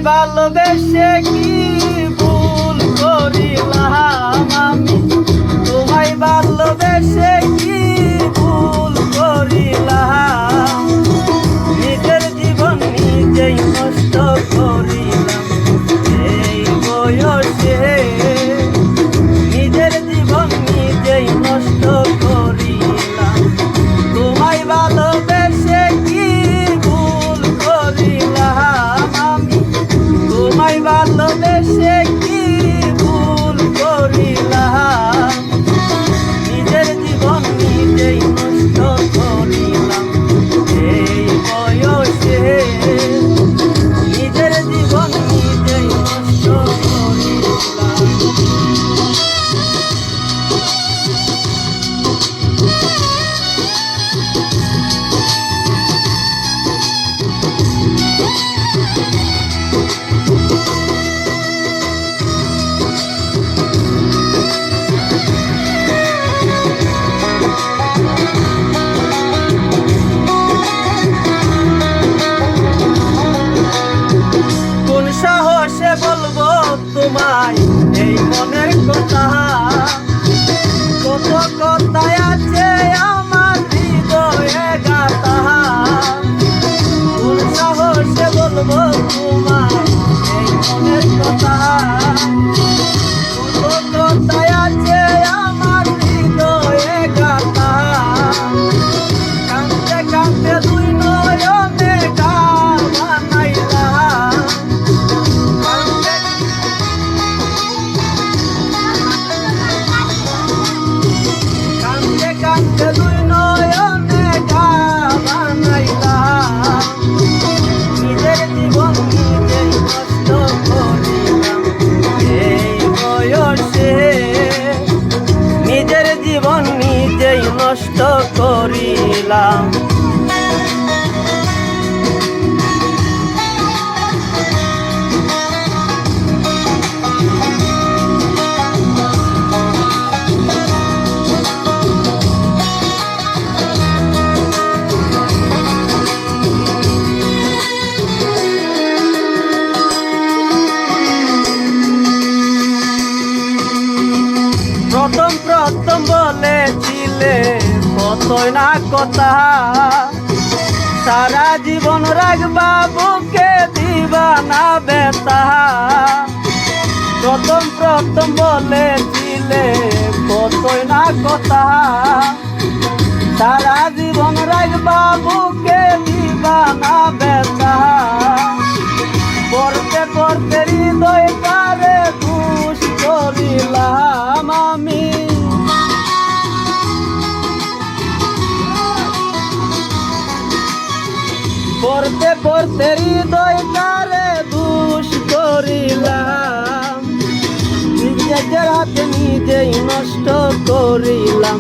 ভালোবেসে কি ভুল করিলাম আমি, তোমায় ভালোবেসে কি ভুল করিলাম, নিজের জীবন নিজেই নষ্ট করিলাম এই বয়সে, নিজের জীবন নিজেই নষ্ট করিলাম, তোমায় ভালোবেসে কি ভুল করিলাম আমি, তোমায় ভালোবেসে কি ভুল করিলাম, নিজের জীবন নিজেই নষ্ট করিলাম এই বয়সে, নিজের জীবন নিজেই নষ্ট করিলাম। সাহসে বলবো তোমায় এই মনের কথা, কত কথায় আছে আমার হৃদয়ে গাথা, কোন সাহসে বলবো তোমায় এই মনের কথা, কত কথায় আছে আমার হৃদয়ে গাথা, কাঁদতে কাঁদতে দুই নয়নে গান বানাইলাম, দুই নয়নে গান বানাইলাম, নিজের জীবন নিজেই নষ্ট করিলাম এই বয়সে, নিজের জীবন নিজেই নষ্ট করিলাম। প্রথম প্রথম বলেছিলে কতই না কথা, সারা জীবন রাখবা বুকে দিবা না ব্যথা, প্রথম প্রথম বলেছিলে কতই না কথা, সারা জীবন রাখবা বুকে দিবা না ব্যথা, পড়তে পড়তে হৃদয় তারে দুষ করিলাম আমি, পড়তে পড়তে হৃদয় তারে দুষ করিলাম, নিজের হাতে নিজেই নষ্ট করিলাম